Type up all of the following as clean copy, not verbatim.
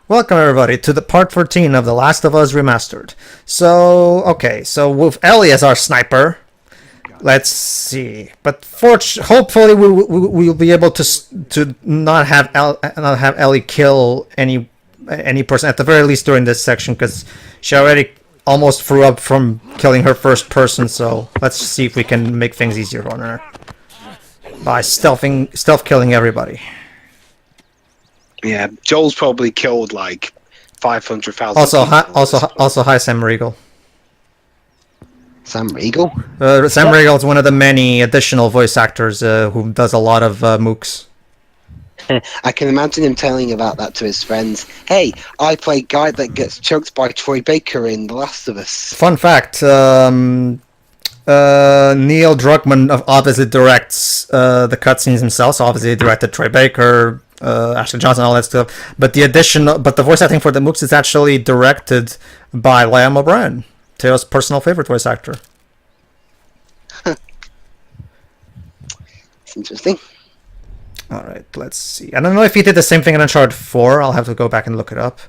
Welcome everybody to the part 14 of The Last of Us Remastered. So with Ellie as our sniper, let's see. But hopefully we'll be able to not have Ellie kill any person at the very least during this section, because she already almost threw up from killing her first person. So let's see if we can make things easier on her by stealth killing everybody. Yeah, Joel's probably killed like 500,000. Also, hi Sam Riegel. Sam Riegel? Sam Riegel is one of the many additional voice actors who does a lot of mooks. I can imagine him telling about that to his friends. Hey, I play guy that gets choked by Troy Baker in The Last of Us. Fun fact, Neil Druckmann obviously directs the cutscenes himself, so obviously he directed Troy Baker, Ashley Johnson, all that stuff. But the voice acting for the mooks is actually directed by Liam O'Brien, Teo's personal favorite voice actor. It's interesting. Alright, let's see. I don't know if he did the same thing in Uncharted 4. I'll have to go back and look it up.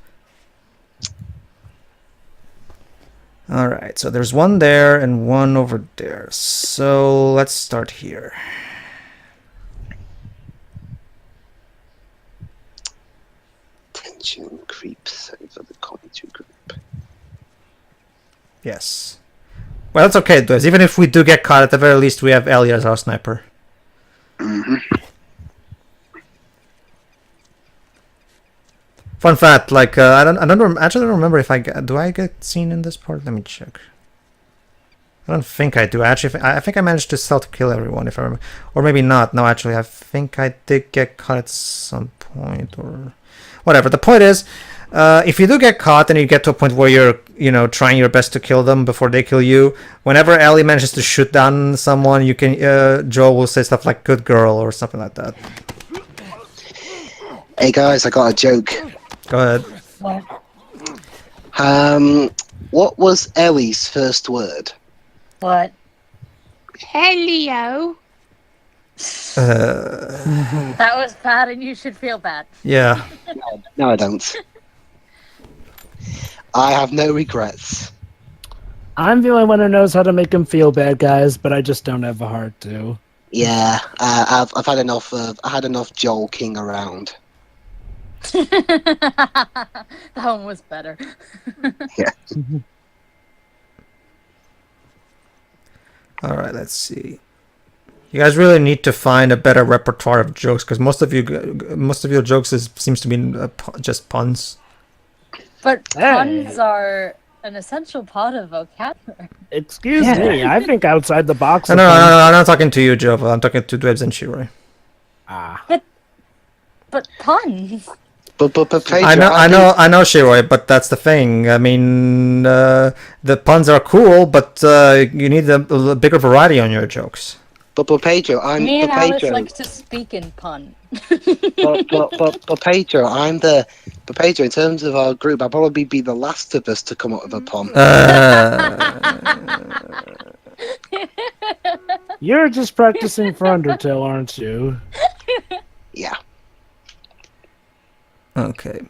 Alright, so there's one there and one over there. So let's start here. Tension creeps over the commentary group. Yes. Well, that's okay, Dwez. Even if we do get caught, at the very least we have Ellie as our sniper. Mm-hmm. Fun fact, like I don't remember if I get seen in this part. Let me check. I don't think I do. Actually, I think I managed to stealth kill everyone, if I remember, or maybe not. No, actually, I think I did get caught at some point, or whatever. The point is, if you do get caught and you get to a point where you're, trying your best to kill them before they kill you, whenever Ellie manages to shoot down someone, you can Joe will say stuff like "good girl" or something like that. Hey guys, I got a joke. Go ahead. What was Ellie's first word? What? Hello. That was bad, and you should feel bad. Yeah. No, I don't. I have no regrets. I'm the only one who knows how to make him feel bad, guys, but I just don't have a heart to. Yeah, I've had enough of. I had enough Joel King around. That one was better. Yeah. All right, let's see. You guys really need to find a better repertoire of jokes, because most of your jokes seems to be just puns. But puns are an essential part of vocabulary. Excuse me, I think outside the box. No, I'm not talking to you, Jova. I'm talking to Dwebs and Shiroi. But puns. But Pedro, I know, Shiroi, but that's the thing. I mean, the puns are cool, but you need a bigger variety on your jokes. But Pedro, Me and Alice likes to speak in pun. but Pedro, But Pedro, in terms of our group, I'll probably be the last of us to come up with a pun. You're just practicing for Undertale, aren't you? Yeah. Okay.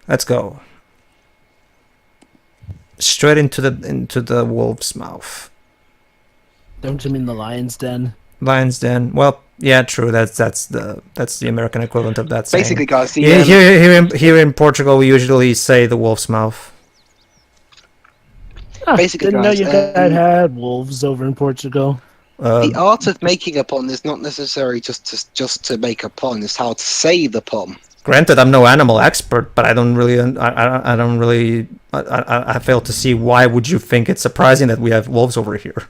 Let's go. Straight into the wolf's mouth. Don't you mean the lion's den? Lion's den. Well, yeah, true. That's the American equivalent of that saying. Basically, guys, here in Portugal, we usually say the wolf's mouth. Basically, didn't guys, know you guys had wolves over in Portugal. The art of making a pun is not necessarily just to make a pun. It's how to say the pun. Granted, I'm no animal expert, but I fail to see why would you think it's surprising that we have wolves over here.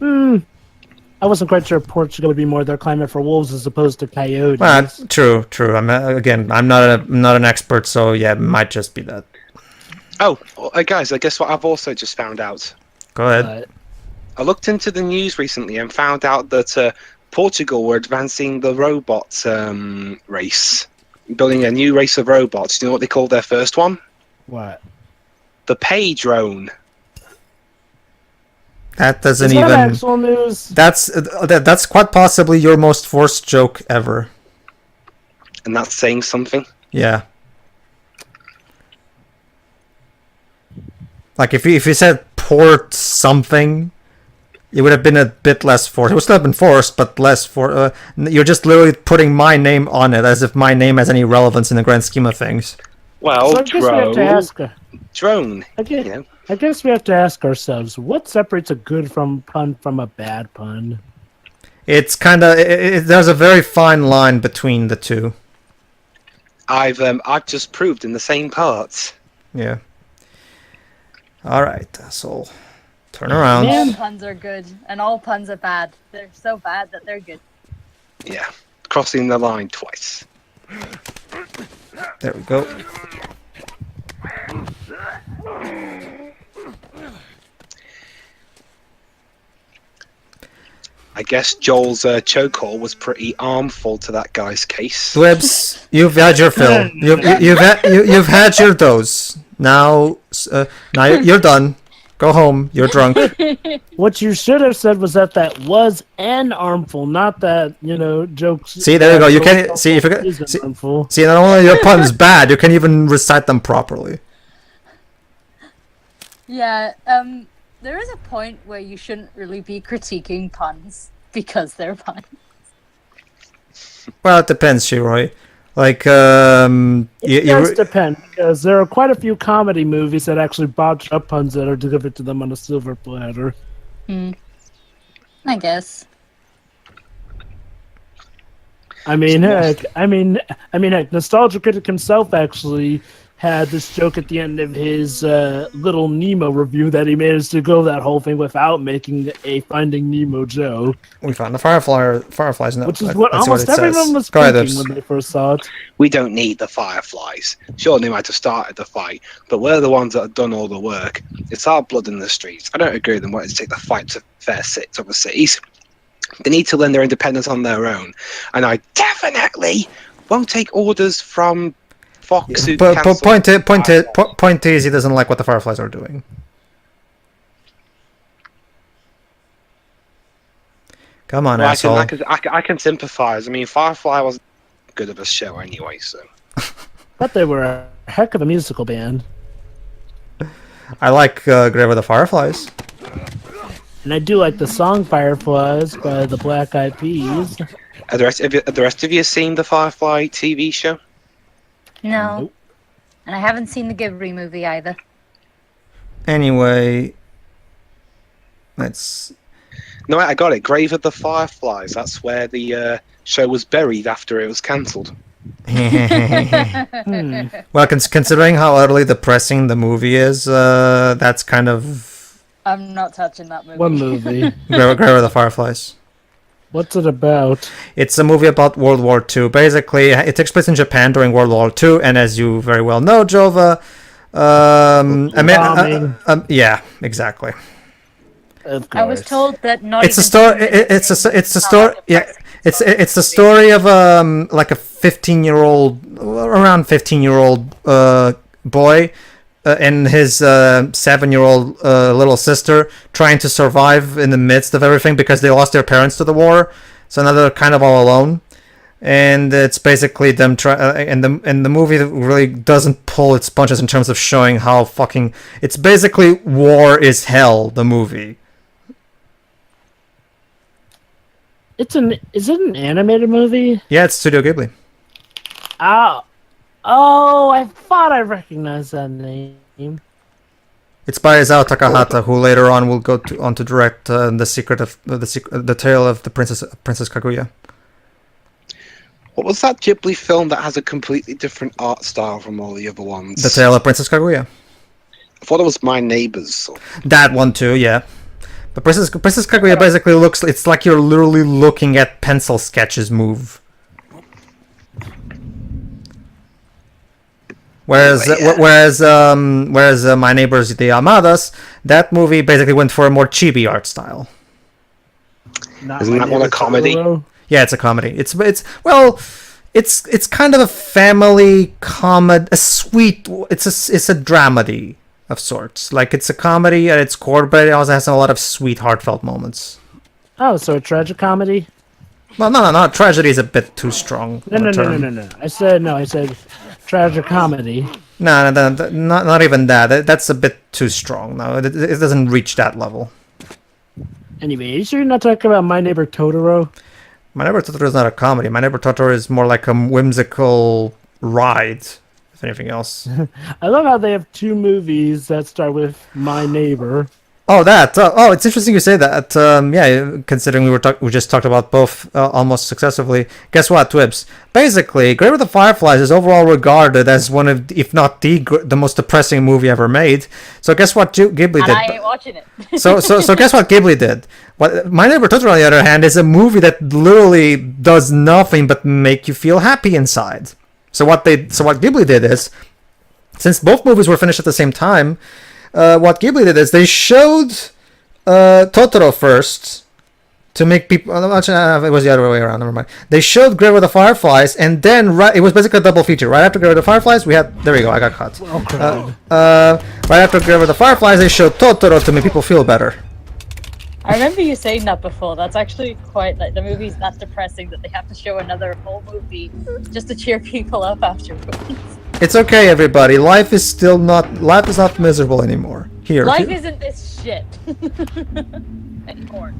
I wasn't quite sure Portugal would be more their climate for wolves as opposed to coyotes. Well, true. I'm not an expert, so yeah, it might just be that. Oh, guys, I guess what I've also just found out. Go ahead. I looked into the news recently and found out that Portugal were advancing the robot race, building a new race of robots. Do you know what they called their first one? What? The Pedrone. That doesn't Is that even. actual news? That's quite possibly your most forced joke ever. and that's saying something. Yeah. Like if you said port something, it would have been a bit less forced. It would still have been forced, but less for. You're just literally putting my name on it, as if my name has any relevance in the grand scheme of things. Well, So I guess we have to ask. drone. I guess, You know, I guess we have to ask ourselves, what separates a good pun from a bad pun? It's kind of there's a very fine line between the two. I've just proved in the same parts. Yeah. All right, so turn around. All puns are good, and all puns are bad. They're so bad that they're good. Yeah, crossing the line twice. There we go. I guess Joel's chokehold was pretty armful to that guy's case. Dwibs, you've had your fill. You've had your dose. Now you're done. Go home. You're drunk. What you should have said was that was an armful, not that, jokes. See, there you go. You can't see if you armful. see. Not only are your puns bad, you can't even recite them properly. Yeah, there is a point where you shouldn't really be critiquing puns because they're puns. Well, it depends, Shiroi. Like, It does depend, because there are quite a few comedy movies that actually botch up puns that are delivered to them on a silver platter. I guess. Heck, Nostalgia Critic himself actually had this joke at the end of his Little Nemo review that he managed to go that whole thing without making a Finding Nemo joke. we found the fireflies. No, Which is what almost everyone was thinking when they first saw it. We don't need the fireflies. Sure, they might have started the fight, but we're the ones that have done all the work. It's our blood in the streets. I don't agree with them wanting to take the fight to fair sits over cities. They need to learn their independence on their own. And I definitely won't take orders from Fox. Who But cancelled point is, he doesn't like what the fireflies are doing. Come on, Well, asshole. I can sympathise. I mean, Firefly wasn't good of a show anyway, so. But they were a heck of a musical band. I like Grave of the Fireflies. And I do like the song Fireflies by the Black Eyed Peas. Are the rest of you seen the Firefly TV show? No. Nope. And I haven't seen the Ghibli movie either. Anyway, let's. No, I got it. Grave of the Fireflies. That's where the show was buried after it was cancelled. Well, considering how utterly depressing the movie is, that's kind of I'm not touching that movie. What movie? Grave of the Fireflies. What's it about? It's a movie about World War II. Basically, it takes place in Japan during World War II, and as you very well know, Jova, yeah, exactly. Of course. I was told that not It's a even story. seeing it It's a is story. not Yeah, it's the story of like a 15-year-old, around 15-year-old boy. And his 7-year-old little sister trying to survive in the midst of everything because they lost their parents to the war, so now they're kind of all alone. And it's basically them and the movie really doesn't pull its punches in terms of showing how fucking it's basically war is hell. The movie. Is it an animated movie? Yeah, it's Studio Ghibli. Oh, I thought I recognized that name. It's by Isao Takahata, who later on will go on to direct the Tale of the Princess Kaguya. What was that Ghibli film that has a completely different art style from all the other ones? The Tale of Princess Kaguya. I thought it was My Neighbors. That one too, yeah. But Princess Kaguya basically looks. It's like you're literally looking at pencil sketches move. Whereas My Neighbors the Armadas, that movie basically went for a more chibi art style. Isn't that one a comedy? Yeah, it's a comedy. It's kind of a family comedy, a sweet. It's a dramedy of sorts. Like it's a comedy at its core, but it also has a lot of sweet, heartfelt moments. Oh, so a tragic comedy? Well, no. Tragedy is a bit too strong. No. I said tragic comedy. No, not even that. That's a bit too strong. No, it doesn't reach that level. Anyway, you sure you're not talking about My Neighbor Totoro? My Neighbor Totoro is not a comedy. My Neighbor Totoro is more like a whimsical ride, if anything else. I love how they have 2 movies that start with My Neighbor. Oh, that. Oh, it's interesting you say that. Yeah, considering we just talked about both almost successively. Guess what, Twibs? Basically, Grave of the Fireflies is overall regarded as one of, if not the most depressing movie ever made. So guess what Ghibli did? And I ain't watching it. So guess what Ghibli did? My Neighbor Totoro, on the other hand, is a movie that literally does nothing but make you feel happy inside. So what Ghibli did is, since both movies were finished at the same time, what Ghibli did is they showed Totoro first to make people. It was the other way around. Never mind. They showed Grave of the Fireflies, and then it was basically a double feature. Right after Grave of the Fireflies, we had. There we go. I got caught. Right after Grave of the Fireflies, they showed Totoro to make people feel better. I remember you saying that before. That's actually quite like the movie's that depressing that they have to show another whole movie just to cheer people up afterwards. It's okay, everybody. Life is not miserable anymore. Life isn't this shit anymore.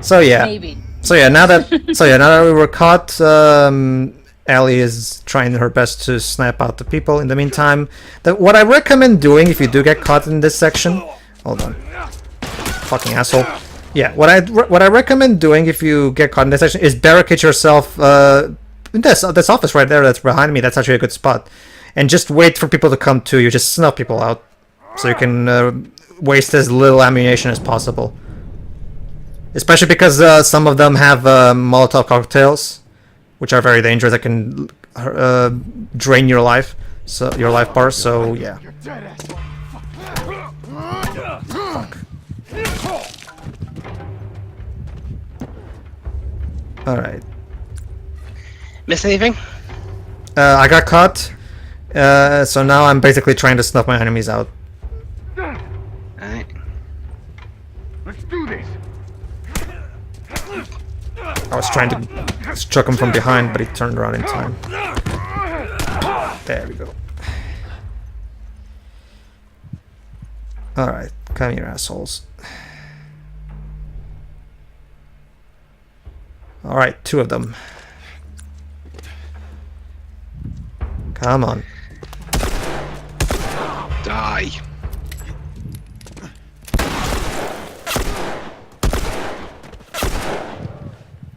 So yeah. Maybe. So yeah, now that we were caught, Ellie is trying her best to snipe out the people. In the meantime, what I recommend doing if you do get caught in this section, hold on, fucking asshole. Yeah, what I recommend doing if you get caught in this section is barricade yourself. In this office right there that's behind me. That's actually a good spot. And just wait for people to come to you. Just snuff people out, so you can waste as little ammunition as possible. Especially because some of them have Molotov cocktails, which are very dangerous. That can drain your life, your life bar. So yeah. Fuck. All right. Miss anything? I got caught. So now I'm basically trying to snuff my enemies out. Alright. Let's do this. I was trying to struck him from behind, but he turned around in time. There we go. Alright, come here, assholes. Alright, 2 of them. Come on. Die.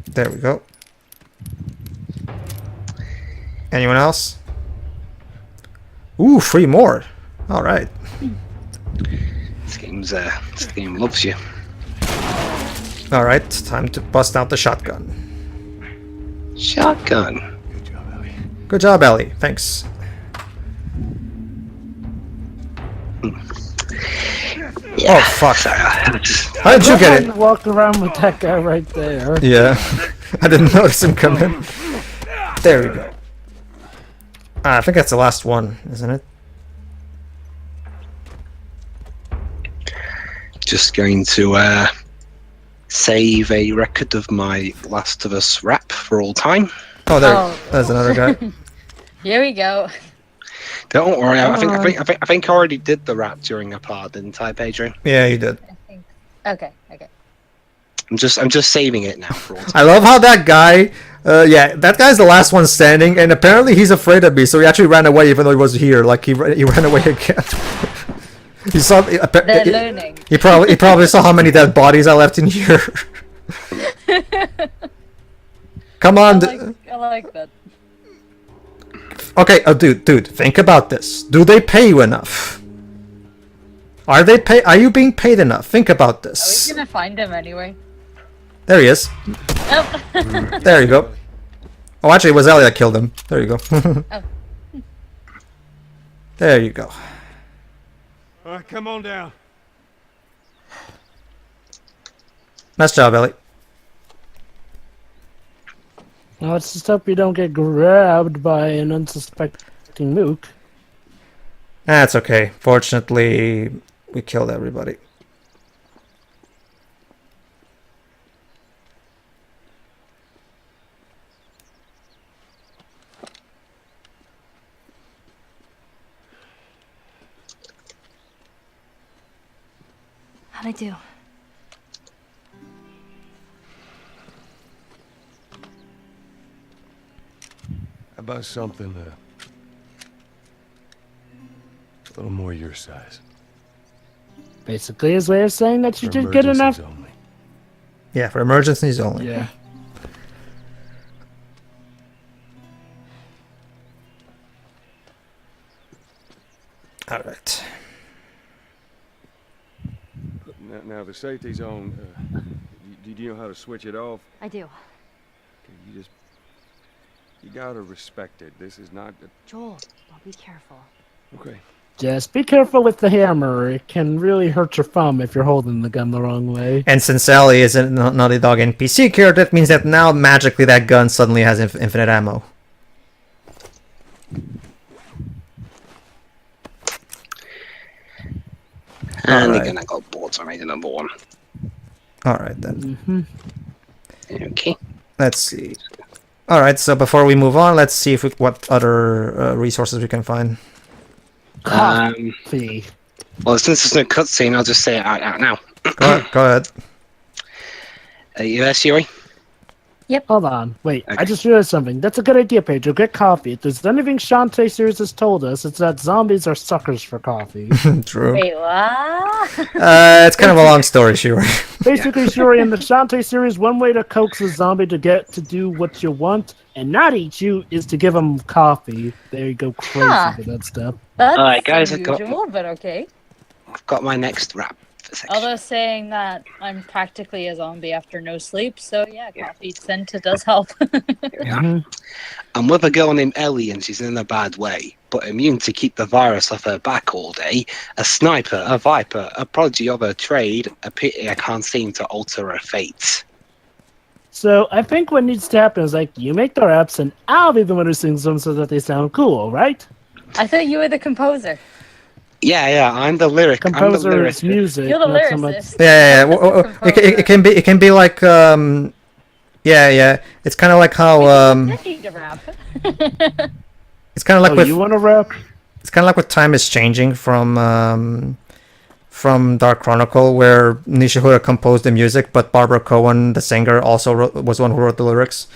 There we go. Anyone else? Ooh, 3 more. Alright. This game loves you. Alright, time to bust out the shotgun. Shotgun. Good job, Ellie. Thanks. Yeah. Oh, fuck. Sorry, How did you get it? Walk around with that guy right there. Yeah. I didn't notice him come in. There we go. I think that's the last one, isn't it? Just going to save a record of my Last of Us rap for all time. Oh, there's another guy. Here we go. Don't worry, I think I already did the rap during a part, didn't I, Pedro? Yeah, you did. I think. Okay. I'm just saving it now for all time. I love how that guy, that guy's the last one standing, and apparently he's afraid of me, so he actually ran away even though he was here. Like he ran away again. He saw. They're learning. He probably saw how many dead bodies I left in here. Come on. I like that. Okay, dude, think about this. Do they pay you enough? Are you being paid enough? Think about Are this. we gonna find him anyway? There he is. Oh. There you go. Oh, actually, it was Ellie that killed him. There you go. Oh. There you go. All right, come on down. Nice job, Ellie. Well, let's just hope you don't get grabbed by an unsuspecting mook. That's okay. Fortunately, we killed everybody. How'd I do? How about something a little more your size? Basically, his way of saying that you For did good enough. emergencies only. Yeah, for emergencies only. Yeah. All right. Now the safety zone. Do you know how to switch it off? I do. Okay, you gotta respect it. This is not. Joel, I'll be careful. Okay. Just be careful with the hammer. It can really hurt your thumb if you're holding the gun the wrong way. And since Ellie is a Naughty Dog NPC character, that means that now magically that gun suddenly has infinite ammo. And Alright. again, I got bored, so I made a number 1. All right then. Okay. Let's see. All right. So before we move on, let's see what other resources we can find. Coffee. Well, since there's no cutscene, I'll just say it out now. Go ahead. Are you there, Siri? Hold on. Wait, I Okay. just realized something. That's a good idea, Pedro. Get coffee. If there's anything Shantae series has told us, it's that zombies are suckers for coffee. True. Wait, what? It's kind of a long story, Shuri. Basically, Shuri, in the Shantae series, one way to coax a zombie to get to do what you want and not eat you is to give them coffee. There you go, crazy Huh. for that stuff. That's Alright, guys, I got- unusual, but okay. I've got my next rap section. Although saying that I'm practically a zombie after no sleep, so yeah, coffee scent does help. I'm with a girl named Ellie, and she's in a bad way, but immune to keep the virus off her back all day. A sniper, a viper, a prodigy of her trade. A pity I can't seem to alter her fate. So I think what needs to happen is like you make the raps and I'll be the one who sings them so that they sound cool, right? I thought you were the composer. Yeah, I'm the lyric. I'm the Composer lyric. is music. You're the not so much- lyricist. Yeah. It can be like yeah. It's kind of like how I need to rap. it's kind of like Oh, with you want to rap? it's kind of like what time is changing from Dark Chronicle, where Nishihura composed the music, but Barbara Cohen, the singer, also was one who wrote the lyrics.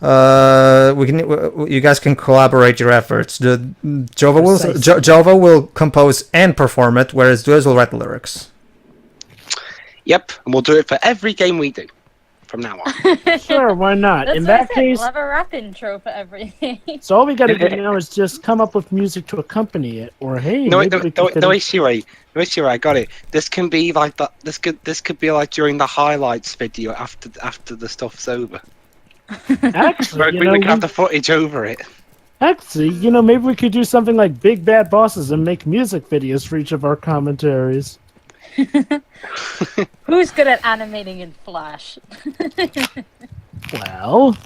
You guys can collaborate your efforts. Jova will compose and perform it, whereas Duez will write the lyrics. Yep, and we'll do it for every game we do from now on. Sure, why not? That's In what I that said, case, we'll have a rap intro for everything. so all we gotta do now is just come up with music to accompany it. Or hey, No, maybe we could wait, Siri, I got it. This can be like that. This could be like during the highlights video after the stuff's over. actually, We can have the footage over it. maybe we could do something like Big Bad Bosses and make music videos for each of our commentaries. Who's good at animating in Flash? Well,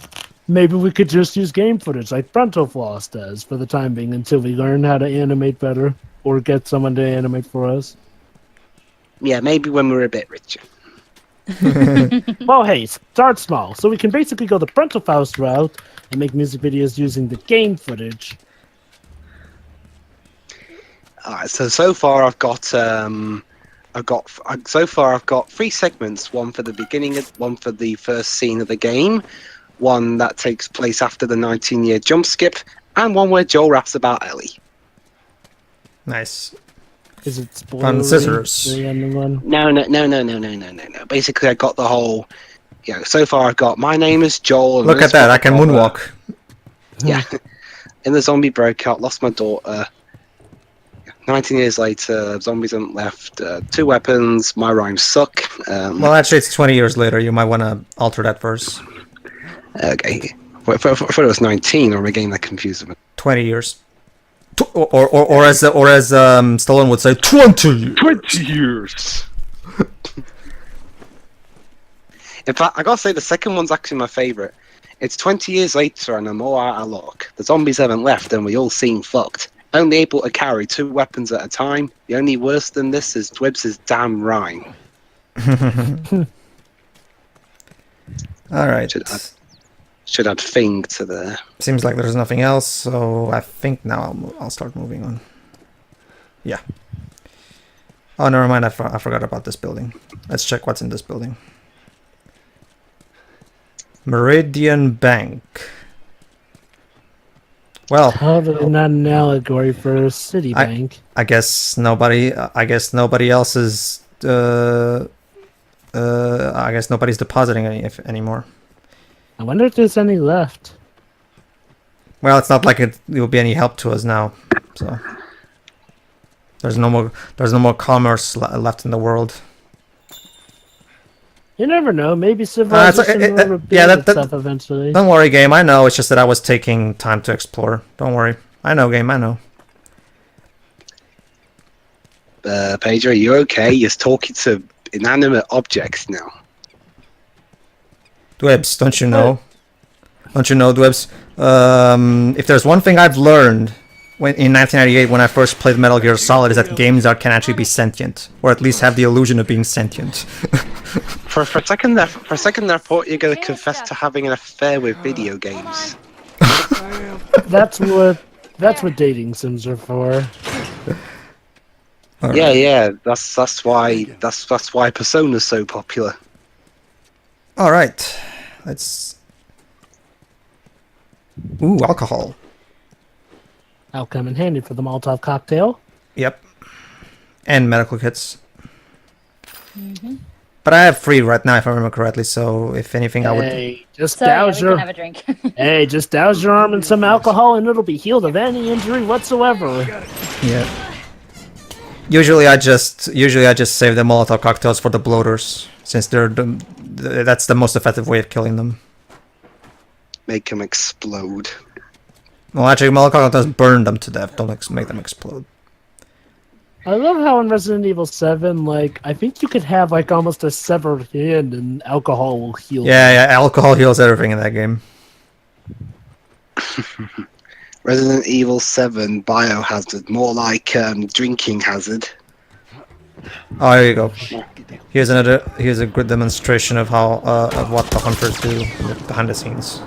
maybe we could just use game footage like Frontal Floss does for the time being until we learn how to animate better or get someone to animate for us. Yeah, maybe when we're a bit richer. Well, hey, start small. So we can basically go the Frontal Faust route and make music videos using the game footage. Alright, so far I've got I've got 3 segments. One for the beginning, one for the first scene of the game, one that takes place after the 19-year jump skip, and one where Joel raps about Ellie. Nice. Is it spoilery? Fun scissors. The ending one? No. Basically, I got the whole. So far I've got my name is Joel. Look at that! I can moonwalk. Yeah. In the zombie breakout, lost my daughter. 19 years later, zombies haven't left. 2 weapons. My rhymes suck. Well, actually, it's 20 years later. You might want to alter that verse. Okay. I thought it was 19, or am I getting that confused? 20 years. Or as Stallone would say, 20 years. 20 years. In fact, I gotta say the second one's actually my favourite. It's 20 years later and I'm all out of luck. The zombies haven't left and we all seem fucked. Only able to carry 2 weapons at a time. The only worse than this is Dwibbs' damn rhyme. Alright. Should add thing to the... Seems like there's nothing else, so I think now I'll start moving on. Yeah. Oh, never mind. I forgot about this building. Let's check what's in this building. Meridian Bank. Well, Totally not an allegory for Citibank. I guess nobody. I guess nobody else is. I guess nobody's depositing anymore. I wonder if there's any left. Well, it's not like it will be any help to us now. So there's no more commerce left in the world. You never know. Maybe civilization will rebuild itself eventually. Don't worry, game. I know. It's just that I was taking time to explore. Don't worry. I know, game. I know. Pedro, you okay? You're talking to inanimate objects now. Dwebs, don't you know? Don't you know, Dwebs? If there's one thing I've learned in 1998 when I first played Metal Gear Solid is that games can actually be sentient, or at least have the illusion of being sentient. For a second there, I thought you were going to confess to having an affair with video games. That's what dating sims are for. All Yeah, right. yeah. That's why Persona's so popular. All right. Let's. Ooh, alcohol. I'll come in handy for the Molotov cocktail. Yep. And medical kits. But I have 3 right now, if I remember correctly. So if anything, I would. Hey, just So yeah, douse we your can have a drink. hey, just douse your arm in some alcohol, and it'll be healed of any injury whatsoever. Yeah. Usually I just save the Molotov cocktails for the bloaters, since that's the most effective way of killing them. Make them explode. Well, actually, Molotov cocktails burn them to death. Don't make them explode. I love how in Resident Evil 7, like, I think you could have, like, almost a severed hand and alcohol will heal. Yeah, alcohol heals everything in that game. Resident Evil 7 biohazard, more like drinking hazard. Oh, here you go. Here's a good demonstration of how of what the hunters do behind the scenes.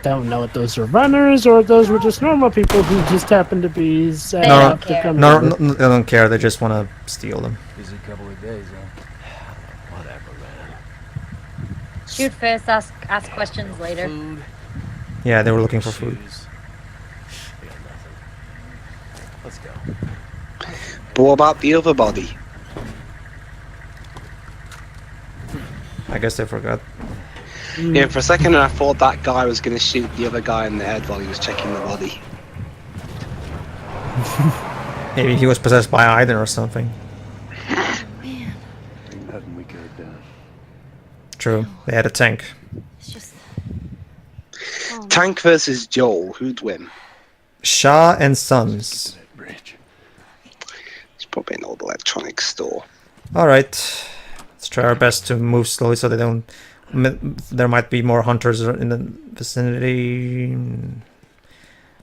Don't know if those are runners or if those were just normal people who just happen to be sad No, enough to come No, visit. they don't care. They just want to steal them. Busy couple of days, huh? Whatever, man. Shoot first, ask questions later. Food, Yeah, they were looking for food. shoes. We got nothing. Let's go. But what about the other body? I guess they forgot. Yeah, for a second I thought that guy was going to shoot the other guy in the head while he was checking the body. Maybe he was possessed by Aiden or something. Man, Ain't nothing we could have done. True. They had a tank. it's just. Oh, Tank versus Joel, who'd win? Shah and Sons. That bridge. It's probably an old electronics store. All right. Let's try our best to move slowly so they don't. There might be more hunters in the vicinity.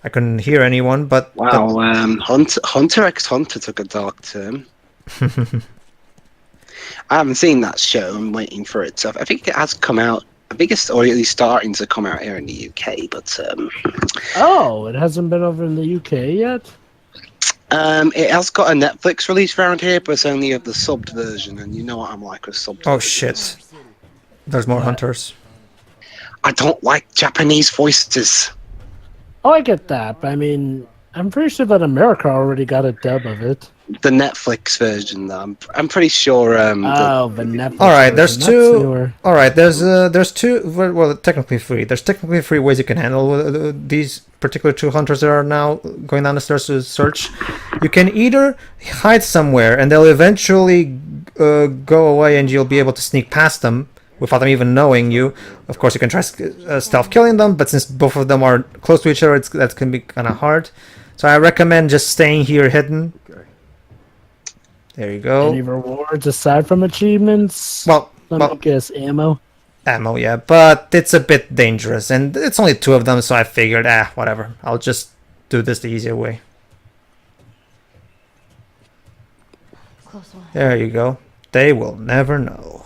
I couldn't hear anyone, but Wow, Hunter x Hunter took a dark turn. I haven't seen that show. I'm waiting for it. So I think it has come out. I think it's already starting to come out here in the UK, but Oh, it hasn't been over in the UK yet? it has got a Netflix release around here, but it's only of the subbed version, and you know what I'm like with subbed. Oh versions. shit! There's more hunters. I don't like Japanese voices. Oh, I get that, but I mean, I'm pretty sure that America already got a dub of it. The Netflix version, though. I'm pretty sure. Oh, the Netflix All right, there's version, that's two. newer. All right, there's 2. Well, technically 3. There's technically 3 ways you can handle these particular 2 hunters that are now going down the stairs to search. You can either hide somewhere and they'll eventually go away, and you'll be able to sneak past them without them even knowing you. Of course, you can try stealth killing them, but since both of them are close to each other, that can be kind of hard. So I recommend just staying here hidden. There you go. Any rewards aside from achievements? Well, Let me guess, ammo? ammo, yeah, but it's a bit dangerous, and it's only 2 of them, so I figured, whatever. I'll just do this the easier way. close one. There you go. They will never know.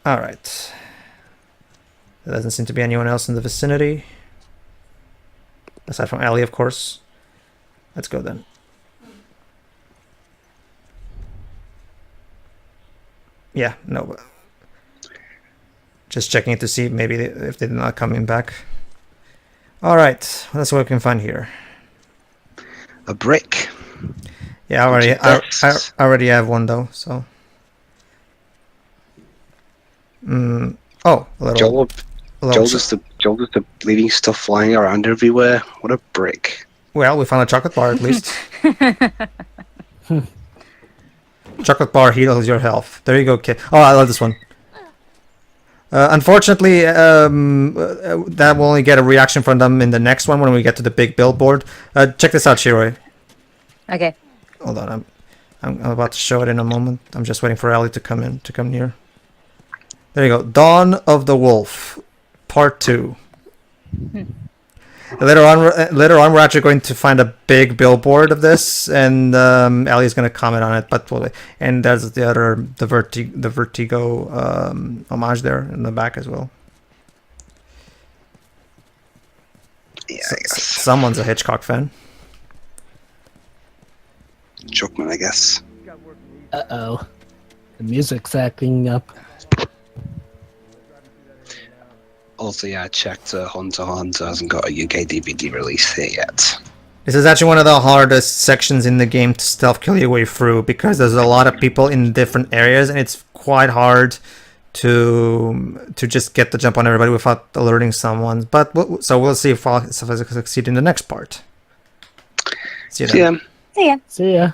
Alright. There doesn't seem to be anyone else in the vicinity. Aside from Ellie, of course. Let's go then. Yeah, no. Just checking to see maybe if they're not coming back. Alright, let's see what we can find here. A brick. Yeah, I already have one though, so. Oh, a little. Joel just leaving stuff flying around everywhere. What a brick. Well, we found a chocolate bar at least. Chocolate bar heals your health. There you go, kid. Oh, I love this one. Unfortunately, that will only get a reaction from them in the next one when we get to the big billboard. Check this out, Shiroi. Okay. Hold on, I'm about to show it in a moment. I'm just waiting for Ellie to come near. There you go. Dawn of the Wolf, Part 2. Later on, we're actually going to find a big billboard of this, and Ellie's going to comment on it. And there's the Vertigo homage there in the back as well. Yeah, I guess. Someone's a Hitchcock fan. Chuckman, I guess. Uh-oh. The music's acting up. Also, yeah, I checked Hunter x Hunter hasn't got a UK DVD release here yet. This is actually one of the hardest sections in the game to stealth kill your way through because there's a lot of people in different areas and it's quite hard to just get the jump on everybody without alerting someone. But we'll see if I succeed in the next part. See you then. Yeah. See ya. See ya.